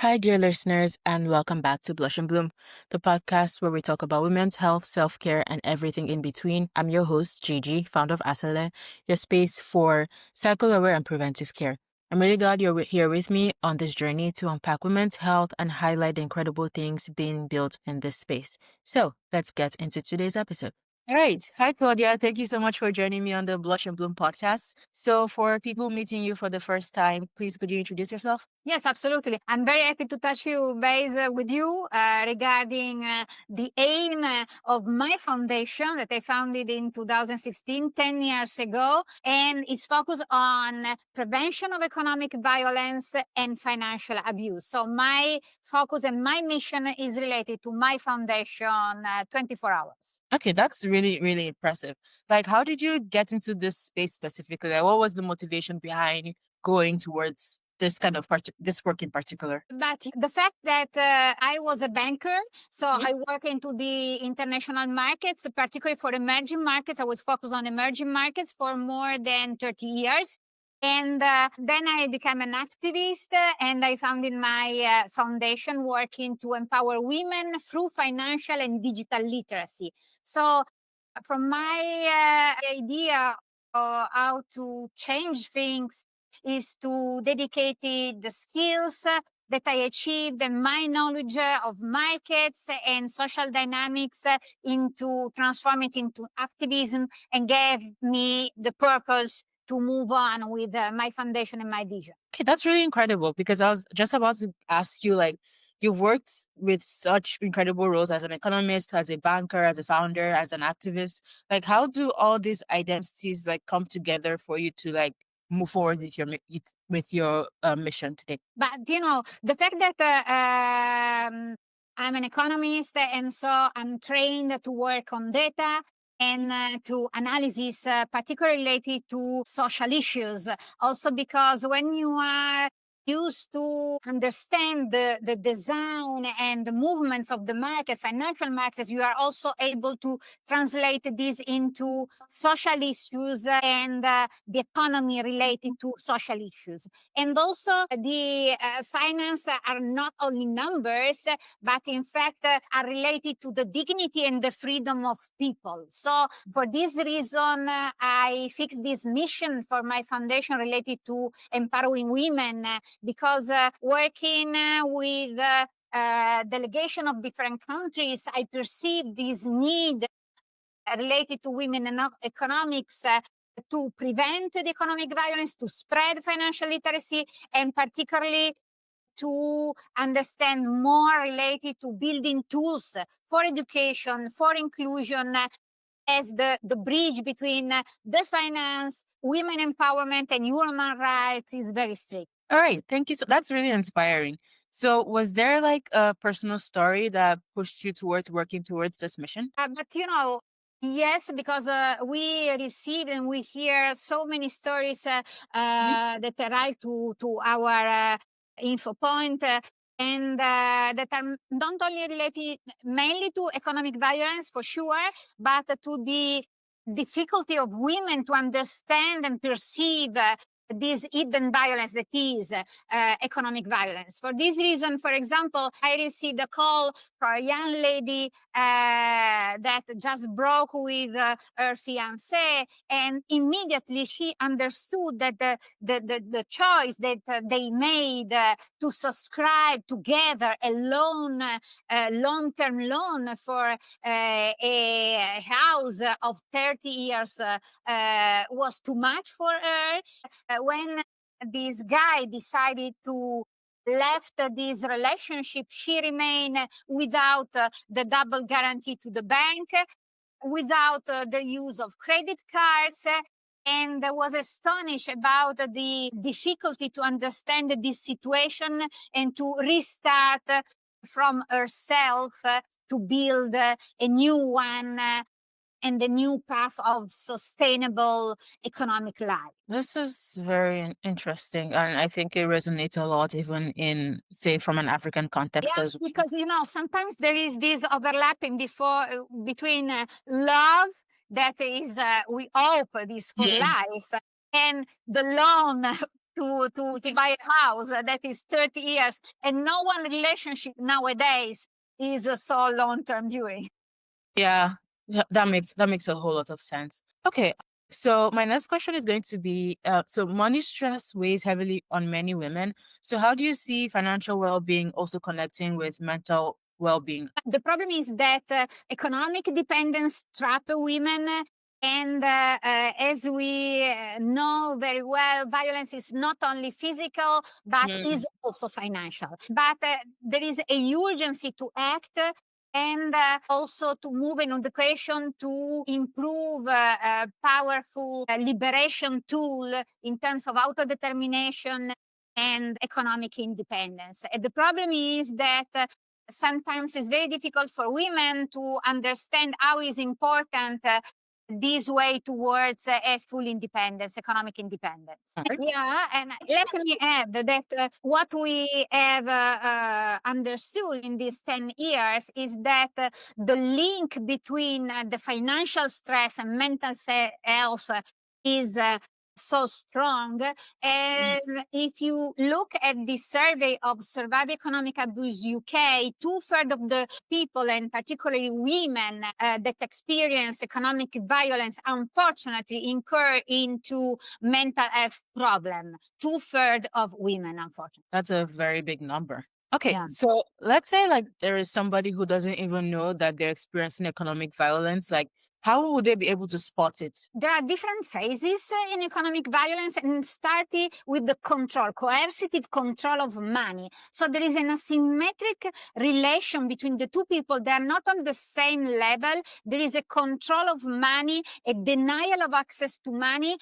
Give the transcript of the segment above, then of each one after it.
Hi, dear listeners, and welcome back to Blush and Bloom, the podcast where we talk about women's health, self-care, and everything in between. I'm your host, Gigi, founder of Asale, your space for cycle-aware and preventive care. I'm really glad you're here with me on this journey to unpack women's health and highlight the incredible things being built in this space. So let's get into today's episode. All right. Hi, Claudia. Thank you so much for joining me on the Blush and Bloom podcast. So for people meeting you for the first time, please could you introduce yourself? Yes, absolutely. I'm very happy to touch base with you regarding the aim of my foundation that I founded in 2016, 10 years ago, and it's focused on prevention of economic violence and financial abuse. So my focus and my mission is related to my foundation 24 hours. Okay, that's really, really impressive. Like, how did you get into this space specifically? Like, what was the motivation behind going towards this kind of this work in particular? But the fact that I was a banker, so I work into the international markets, particularly for emerging markets. I was focused on emerging markets for more than 30 years. And then I became an activist and I founded my foundation working to empower women through financial and digital literacy. So from my idea of how to change things is to dedicate the skills that I achieved and my knowledge of markets and social dynamics into transform it into activism and gave me the purpose to move on with my foundation and my vision. Okay, that's really incredible because I was just about to ask you, like, you've worked with such incredible roles as an economist, as a banker, as a founder, as an activist. Like, how do all these identities like come together for you to like move forward with your mission today? But the fact that I'm an economist and so I'm trained to work on data and to analysis, particularly related to social issues. Also because when you are used to understand the design and the movements of the market, financial markets, you are also able to translate this into social issues and the economy related to social issues. And also the finance are not only numbers, but in fact are related to the dignity and the freedom of people. So for this reason, I fixed this mission for my foundation related to empowering women because working with delegation of different countries, I perceive this need related to women and economics to prevent the economic violence, to spread financial literacy, and particularly to understand more related to building tools for education, for inclusion, as the bridge between the finance, women empowerment, and human rights is very strict. All right, thank you. So that's really inspiring. So was there like a personal story that pushed you towards working towards this mission? But yes, because we receive and we hear so many stories that arrive to our info point and that are not only related mainly to economic violence for sure, but to the difficulty of women to understand and perceive this hidden violence that is economic violence. For this reason, for example, I received a call for a young lady that just broke with her fiancé, and immediately she understood that the choice that they made to subscribe together a loan, long-term loan for a house of 30 years was too much for her. When this guy decided to left this relationship, she remained without the double guarantee to the bank, without the use of credit cards, and was astonished about the difficulty to understand this situation and to restart from herself to build a new one and the new path of sustainable economic life. This is very interesting, and I think it resonates a lot, even in, say, from an African context Yeah, as well. because sometimes there is this overlapping between love that is we hope is for life and the loan to buy a house that is 30 years, and no one relationship nowadays is so long-term during. Yeah, that makes a whole lot of sense. Okay, so my next question is going to be, so money stress weighs heavily on many women. So how do you see financial well-being also connecting with mental well-being? The problem is that economic dependence trap women. And as we know very well, violence is not only physical, but is also financial. But there is a urgency to act and also to move in education to improve powerful liberation tool in terms of autodetermination and economic independence. And the problem is that sometimes it's very difficult for women to understand how is important this way towards a full independence, economic independence. Right. Yeah, and let me add that what we have understood in these 10 years is that the link between the financial stress and mental health is so strong. And if you look at the survey of Survive Economic Abuse UK, 2/3 of the people, and particularly women, that experience economic violence, unfortunately incur into mental health problem. 2/3 of women, unfortunately. That's a very big number. Okay, Yeah. so let's say like there is somebody who doesn't even know that they're experiencing economic violence. Like, how would they be able to spot it? There are different phases in economic violence, and starting with the control, coercive control of money. So there is an asymmetric relation between the two people. They are not on the same level. There is a control of money, a denial of access to money,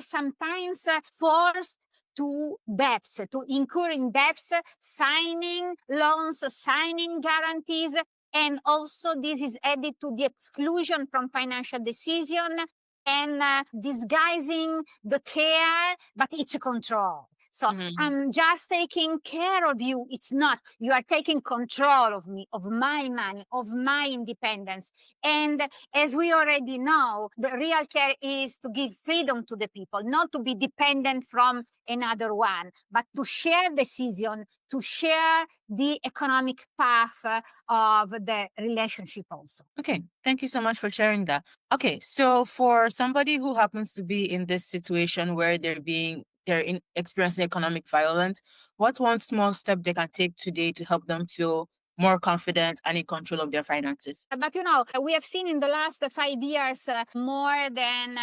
sometimes forced to debts, to incurring debts, signing loans, signing guarantees. And also this is added to the exclusion from financial decision and disguising the care, but it's a control. So I'm just taking care of you. It's not. You are taking control of me, of my money, of my independence. And as we already know, the real care is to give freedom to the people, not to be dependent from another one, but to share decision, to share the economic path of the relationship also. Okay, thank you so much for sharing that. Okay, so for somebody who happens to be in this situation where they're experiencing economic violence, what's one small step they can take today to help them feel more confident and in control of their finances? But we have seen in the last 5 years more than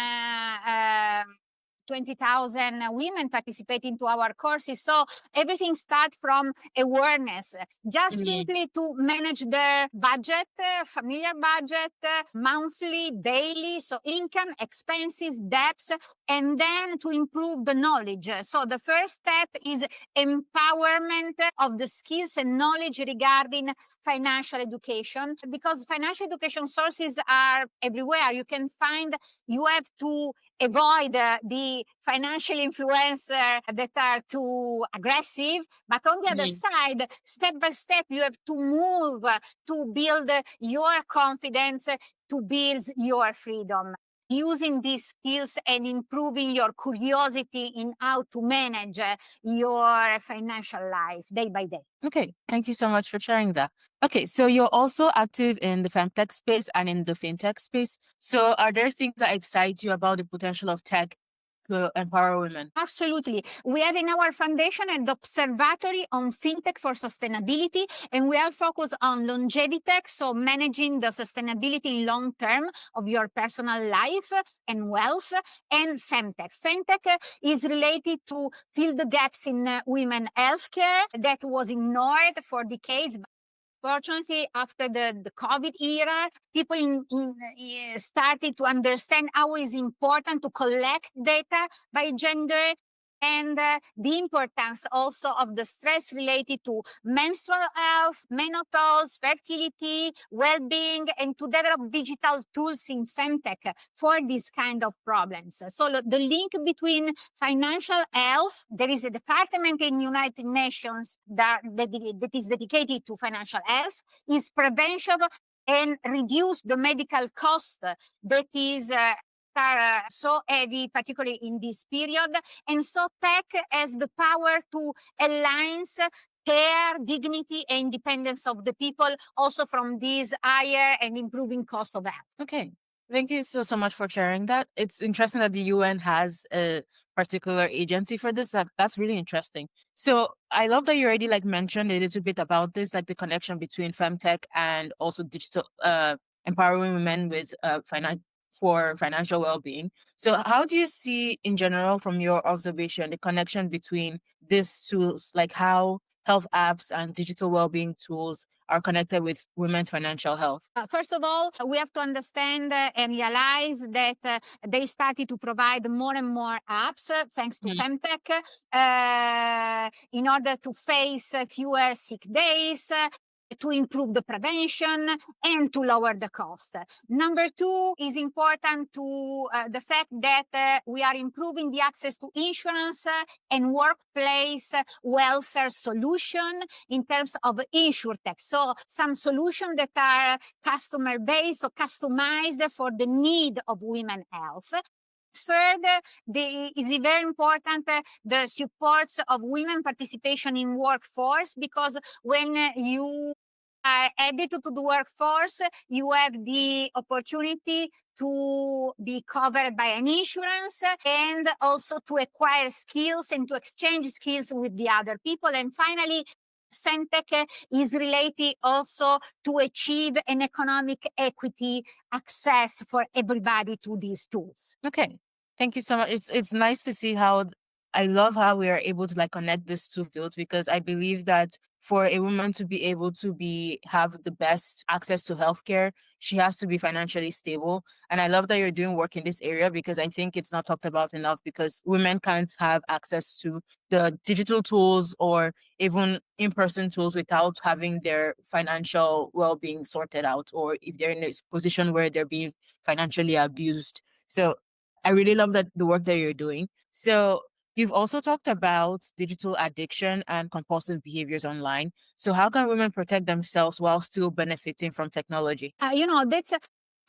20,000 women participating to our courses. So everything starts from awareness, just simply to manage their budget, familiar budget, monthly, daily, so income, expenses, debts, and then to improve the knowledge. So the first step is empowerment of the skills and knowledge regarding financial education, because financial education sources are everywhere. You have to avoid the financial influencer that are too aggressive. But on the other side, step by step, you have to move to build your confidence, to build your freedom, using these skills and improving your curiosity in how to manage your financial life day by day. Okay, thank you so much for sharing that. Okay, so you're also active in the FemTech space and in the FinTech space. So are there things that excite you about the potential of tech to empower women? Absolutely. We have in our foundation an observatory on FinTech for sustainability, and we are focused on longevity tech, so managing the sustainability in long term of your personal life and wealth, and FemTech. FemTech is related to fill the gaps in women healthcare that was ignored for decades. Fortunately, after the COVID era, people started to understand how it's important to collect data by gender, and the importance also of the stress related to menstrual health, menopause, fertility, well-being, and to develop digital tools in FemTech for these kind of problems. So the link between financial health, there is a department in United Nations that is dedicated to financial health, is prevention and reduce the medical cost that is are so heavy, particularly in this period. And so tech has the power to align care, dignity, and independence of the people, also from this higher and improving cost of health. Okay. Thank you so much for sharing that. It's interesting that the UN has a particular agency for this. That's really interesting. So I love that you already mentioned a little bit about this, the connection between FemTech and also digital empowering women with for financial well-being. So how do you see in general from your observation the connection between these tools, like how health apps and digital well-being tools are connected with women's financial health? First of all, we have to understand and realize that they started to provide more and more apps, thanks to FemTech, in order to face fewer sick days, to improve the prevention and to lower the cost. Number two is important to the fact that we are improving the access to insurance and workplace welfare solution in terms of InsurTech. So some solutions that are customer based or customized for the need of women health. Third, is very important the supports of women participation in workforce, because when you are added to the workforce, you have the opportunity to be covered by an insurance and also to acquire skills and to exchange skills with the other people. And finally, FinTech is related also to achieve an economic equity access for everybody to these tools. Okay. Thank you so much. It's nice to see how I love how we are able to connect these two fields, because I believe that for a woman to be able to have the best access to healthcare, she has to be financially stable. And I love that you're doing work in this area, because I think it's not talked about enough, because women can't have access to the digital tools or even in-person tools without having their financial well-being sorted out, or if they're in a position where they're being financially abused. So I really love the work that you're doing. So you've also talked about digital addiction and compulsive behaviors online. So how can women protect themselves while still benefiting from technology? That's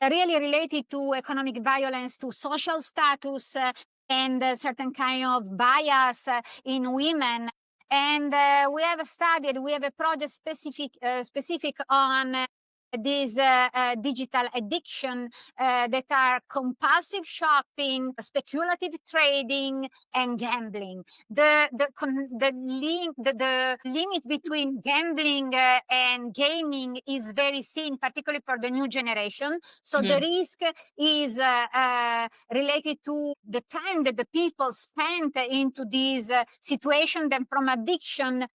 really related to economic violence, to social status, and certain kind of bias in women. And we have a project specific on this digital addiction that are compulsive shopping, speculative trading, and gambling. The limit between gambling and gaming is very thin, particularly for the new generation. So the risk is related to the time that the people spent into this situation, then from addiction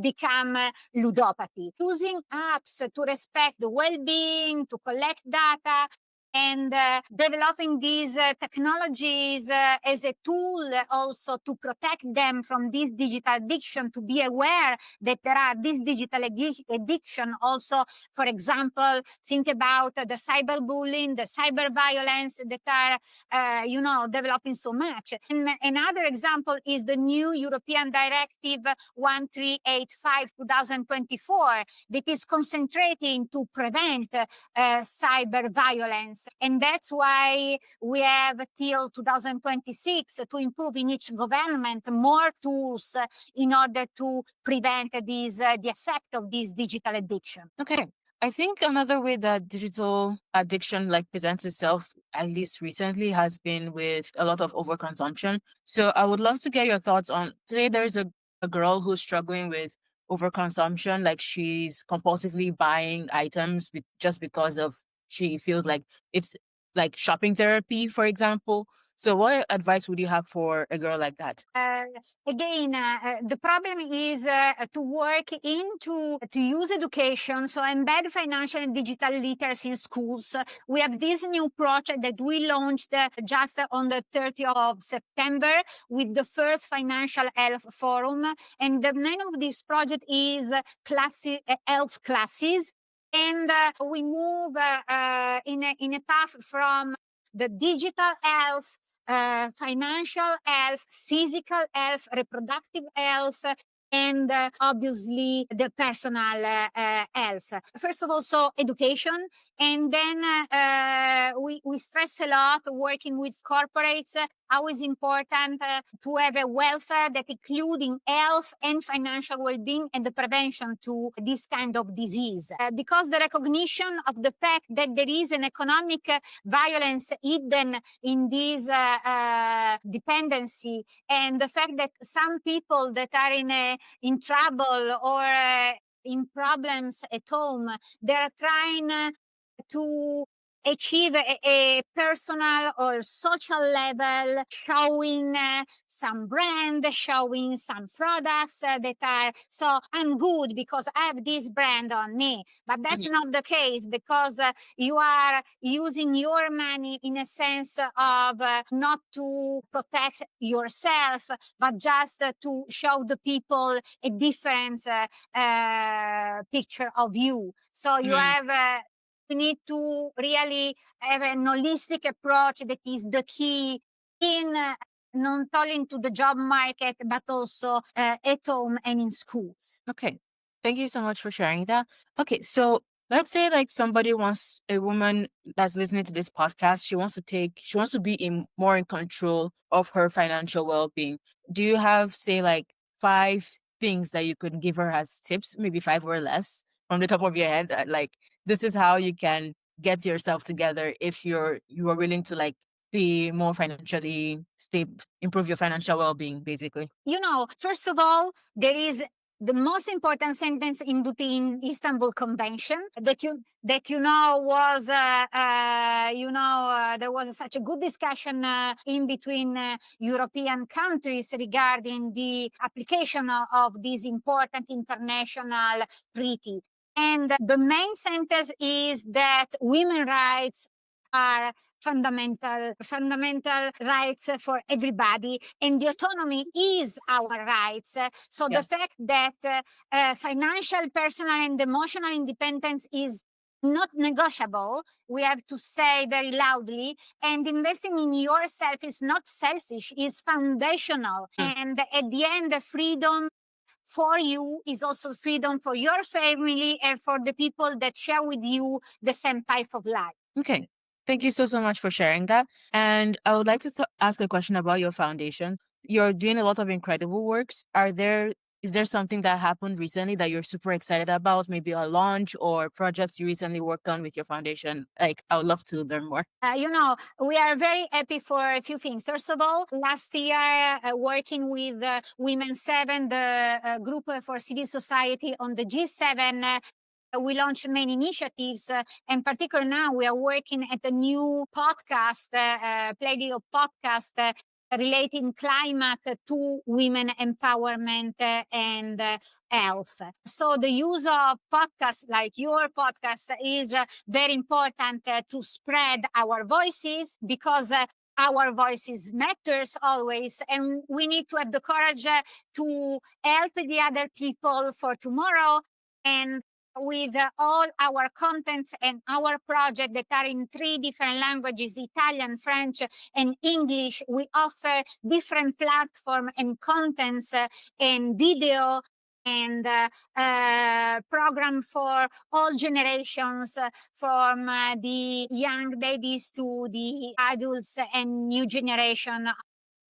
become ludopathy. Using apps to respect the well-being, to collect data, and developing these technologies as a tool also to protect them from this digital addiction, to be aware that there are this digital addiction also. For example, think about the cyberbullying, the cyber violence that are, developing so much. And another example is the new European Directive 1385/2024 that is concentrating to prevent cyber violence. And that's why we have till 2026 to improve in each government more tools in order to prevent the effect of this digital addiction. Okay. I think another way that digital addiction presents itself, at least recently, has been with a lot of overconsumption. So I would love to get your thoughts on, today there's a girl who's struggling with overconsumption, she's compulsively buying items just because of she feels like it's shopping therapy, for example. So what advice would you have for a girl like that? Again, the problem is to work to use education, so embed financial and digital literacy in schools. We have this new project that we launched just on the 30th of September with the first financial health forum. And the name of this project is health classes. And we move in a path from the digital health, financial health, physical health, reproductive health, and obviously the personal health. First of all, so education, and then we stress a lot working with corporates how is important to have a welfare that including health and financial well-being and the prevention to this kind of disease. Because the recognition of the fact that there is an economic violence hidden in this dependency, and the fact that some people that are in trouble or in problems at home, they are trying to achieve a personal or social level, showing some brand, showing some products that are, so I'm good because I have this brand on me. But that's not the case, because you are using your money in a sense of not to protect yourself, but just to show the people a different picture of you. So you have we need to really have an holistic approach that is the key in not only into the job market, but also at home and in schools. Okay. Thank you so much for sharing that. Okay. So let's say like somebody wants, a woman that's listening to this podcast, she wants to be more in control of her financial well-being. Do you have, say, like 5 things that you could give her as tips, maybe 5 or less from the top of your head? Like, this is how you can get yourself together if you are willing to like be more financially stable, improve your financial well-being, basically. First of all, there is the most important sentence in the Istanbul Convention that was there was such a good discussion in between European countries regarding the application of this important international treaty. And the main sentence is that women's rights are fundamental rights for everybody, and the autonomy is our rights. So Yes. the fact that financial, personal, and emotional independence is not negotiable, we have to say very loudly, and investing in yourself is not selfish, is foundational. And at the end, the freedom for you is also freedom for your family and for the people that share with you the same path of life. Okay. Thank you so much for sharing that. And I would like to ask a question about your foundation. You're doing a lot of incredible works. Is there something that happened recently that you're super excited about? Maybe a launch or projects you recently worked on with your foundation? Like, I would love to learn more. We are very happy for a few things. First of all, last year, working with Women7, the group for civil society on the G7, we launched many initiatives. In particular, now we are working at a new podcast, plenty of podcast relating climate to women empowerment and health. So the use of podcasts like your podcast is very important to spread our voices, because our voices matters always, and we need to have the courage to help the other people for tomorrow. And with all our contents and our project that are in 3 different languages, Italian, French, and English, we offer different platform and contents and video and program for all generations, from the young babies to the adults and new generation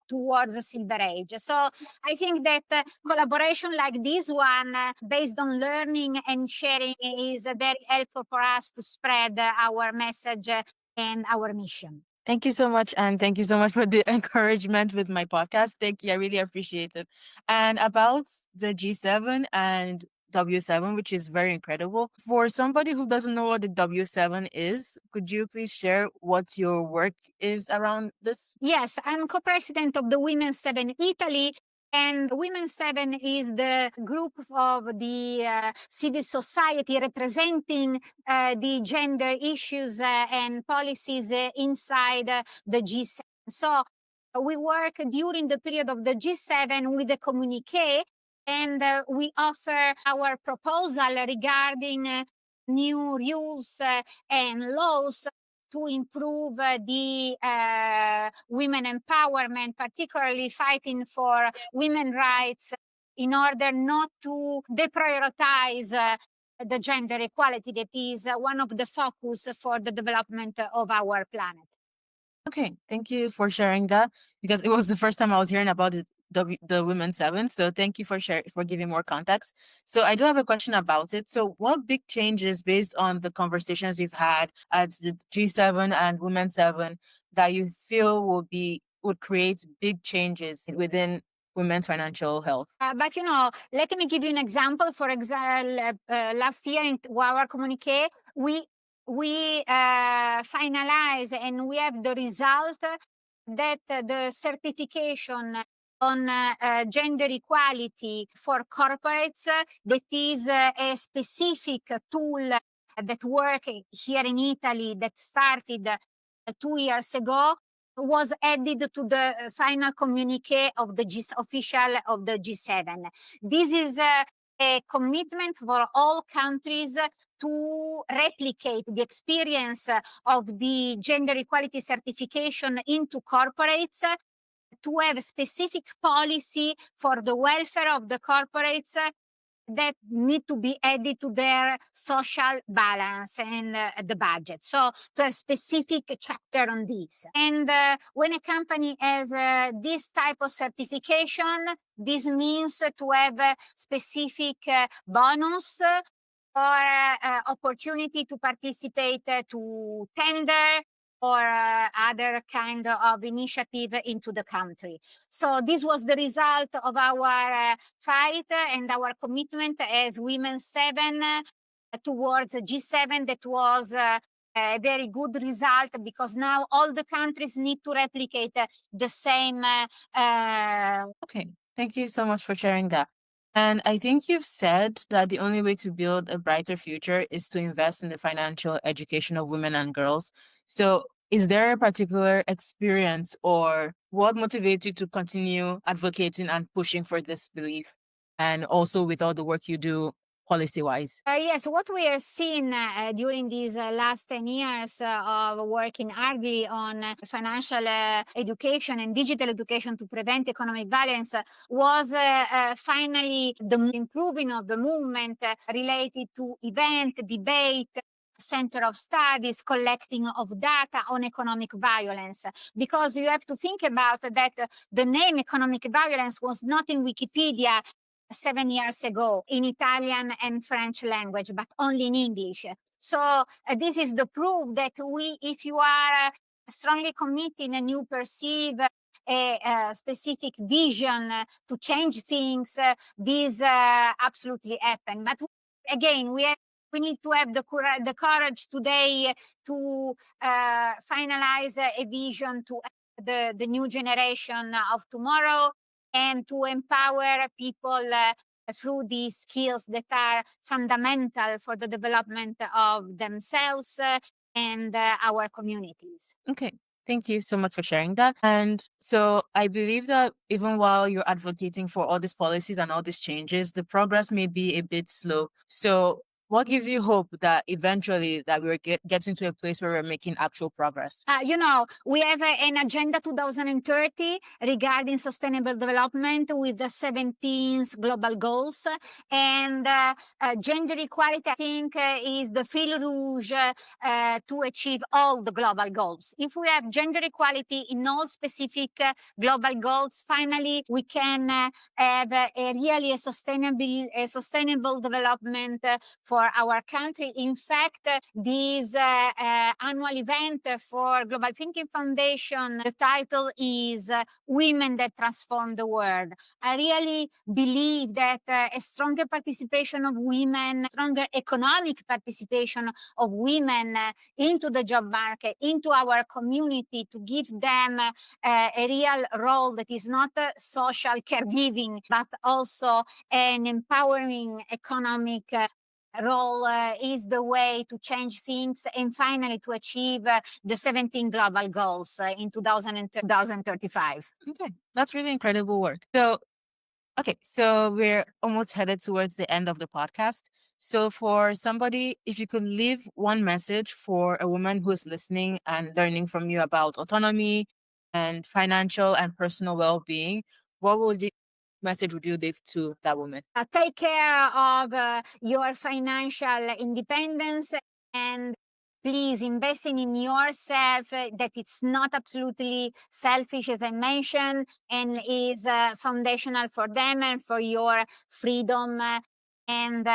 towards the silver age. So I think that collaboration like this one, based on learning and sharing, is very helpful for us to spread our message and our mission. Thank you so much. And thank you so much for the encouragement with my podcast. Thank you. I really appreciate it. And about the G7 and W7, which is very incredible. For somebody who doesn't know what the W7 is, could you please share what your work is around this? Yes, I'm co-president of the Women7 Italy. And Women7 is the group of the civil society representing the gender issues and policies inside the G7. So we work during the period of the G7 with the communique, and we offer our proposal regarding new rules and laws to improve the women empowerment, particularly fighting for women rights in order not to deprioritize the gender equality that is one of the focus for the development of our planet. Okay, thank you for sharing that, because it was the first time I was hearing about the Women7. So thank you for giving more context. So I do have a question about it. So what big changes, based on the conversations you've had at the G7 and Women7, that you feel would create big changes within women's financial health? But let me give you an example. For example, last year in our communique, we finalize and we have the result that the certification on gender equality for corporates, that is a specific tool that work here in Italy that started 2 years ago, was added to the final communique of the official of the G7. This is a commitment for all countries to replicate the experience of the gender equality certification into corporates, to have a specific policy for the welfare of the corporates that need to be added to their social balance and the budget. So to have specific chapter on this. And when a company has this type of certification, this means to have a specific bonus or opportunity to participate to tender or other kind of initiative into the country. So this was the result of our fight and our commitment as Women7 towards G7. That was a very good result, because now all the countries need to replicate the same. Okay, thank you so much for sharing that. And I think you've said that the only way to build a brighter future is to invest in the financial education of women and girls. So is there a particular experience, or what motivates you to continue advocating and pushing for this belief? And also with all the work you do policy-wise? Yes, what we have seen during these last 10 years of working hardly on financial education and digital education to prevent economic violence was finally the improving of the movement related to event, debate, center of studies, collecting of data on economic violence. Because you have to think about that the name economic violence was not in Wikipedia 7 years ago in Italian and French language, but only in English. So this is the proof that if you are strongly committed and you perceive a specific vision to change things, this absolutely happen. But again, we need to have the courage today to finalize a vision to the new generation of tomorrow, and to empower people through these skills that are fundamental for the development of themselves and our communities. Okay. Thank you so much for sharing that. And so I believe that even while you're advocating for all these policies and all these changes, the progress may be a bit slow. So what gives you hope that eventually that we're getting to a place where we're making actual progress? We have an Agenda 2030 regarding sustainable development with the 17 global goals. And gender equality, I think, is the fil rouge to achieve all the global goals. If we have gender equality in all specific global goals, finally we can have a sustainable development for our country. In fact, this annual event for Global Thinking Foundation, the title is Women That Transform the World. I really believe that a stronger participation of women, stronger economic participation of women into the job market, into our community, to give them a real role that is not social caregiving, but also an empowering economic role is the way to change things and finally to achieve the 17 global goals in 2035. Okay, that's really incredible work. So, okay, so we're almost headed towards the end of the podcast. So for somebody, if you could leave one message for a woman who's listening and learning from you about autonomy and financial and personal well-being, what would message would you give to that woman? Take care of your financial independence, and please investing in yourself, that it's not absolutely selfish, as I mentioned, and is foundational for them and for your freedom, and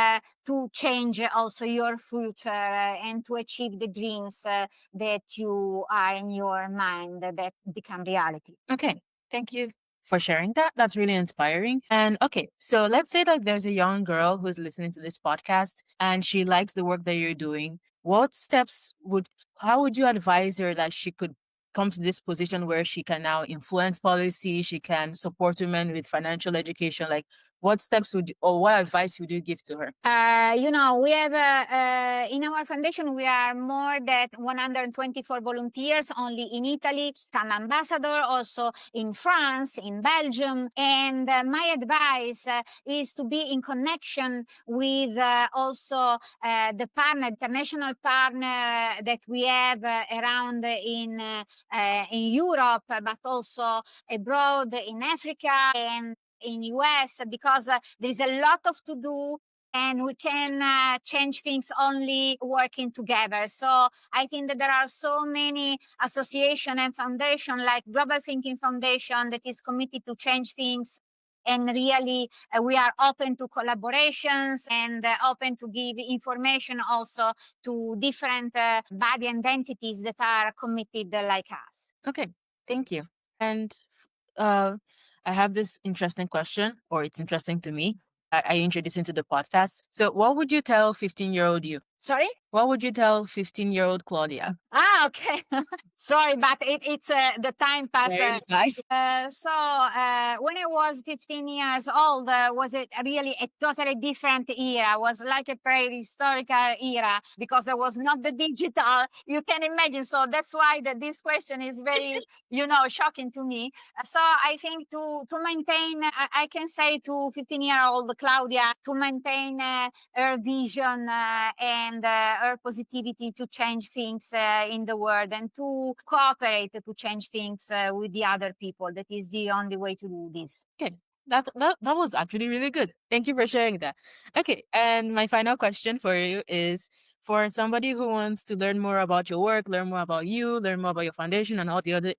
to change also your future, and to achieve the dreams that you are in your mind that become reality. Okay, thank you for sharing that. That's really inspiring. And okay, so let's say that there's a young girl who's listening to this podcast and she likes the work that you're doing. How would you advise her that she could come to this position where she can now influence policy, she can support women with financial education? Like, what steps or what advice would you give to her? We have in our foundation, we are more than 124 volunteers only in Italy, some ambassador also in France, in Belgium. And my advice is to be in connection with also the international partner that we have around in Europe, but also abroad in Africa and in US, because there is a lot of to do, and we can change things only working together. So I think that there are so many associations and foundations like Global Thinking Foundation that is committed to change things. And really, we are open to collaborations and open to give information also to different body and entities that are committed like us. Okay, thank you. And uh, I have this interesting question, or it's interesting to me. I introduced into the podcast. So, what would you tell 15-year-old you? Sorry? What would you tell 15-year-old Claudia? Okay. Sorry, but it's the time passed. When I was 15 years old, was it really a totally different era? Was like a prehistorical era, because there was not the digital. You can imagine. So that's why this question is very, shocking to me. So I think to maintain, I can say to 15-year-old Claudia to maintain her vision and her positivity to change things in the world, and to cooperate to change things with the other people. That is the only way to do this. Okay. That was actually really good. Thank you for sharing that. Okay, and my final question for you is, for somebody who wants to learn more about your work, learn more about you, learn more about your foundation and all the other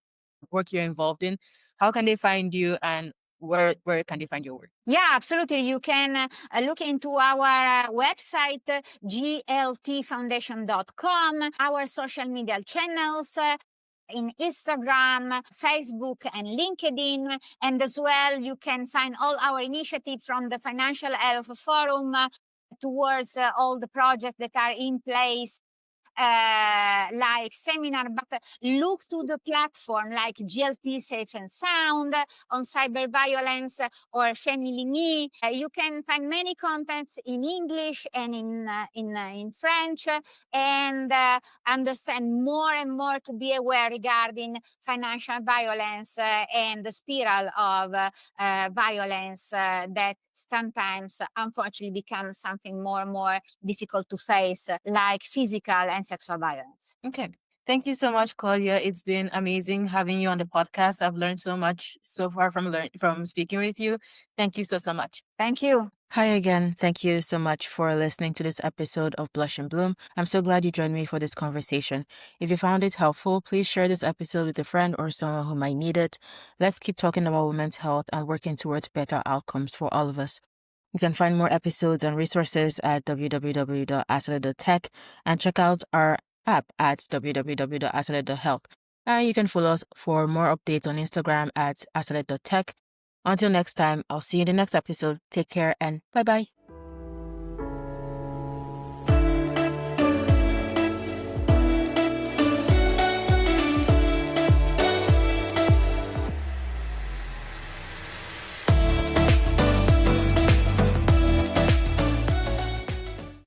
work you're involved in, how can they find you, and where can they find your work? Yeah, absolutely. You can look into our website, gltfoundation.com, our social media channels, in Instagram, Facebook, and LinkedIn. And as well, you can find all our initiatives from the Financial Health Forum towards all the projects that are in place, like seminar, but look to the platform like GLT Safe and Sound on cyber violence, or Family Me. You can find many contents in English and in French, and understand more and more to be aware regarding financial violence and the spiral of violence that sometimes unfortunately becomes something more and more difficult to face, like physical and sexual violence. Okay. Thank you so much, Claudia. It's been amazing having you on the podcast. I've learned so much so far from speaking with you. Thank you so much. Thank you. Hi again. Thank you so much for listening to this episode of Blush and Bloom. I'm so glad you joined me for this conversation. If you found it helpful, please share this episode with a friend or someone who might need it. Let's keep talking about women's health and working towards better outcomes for all of us. You can find more episodes and resources at www.asale.tech and check out our app at www.asale.health. And you can follow us for more updates on Instagram at asale.tech. Until next time, I'll see you in the next episode. Take care and bye-bye.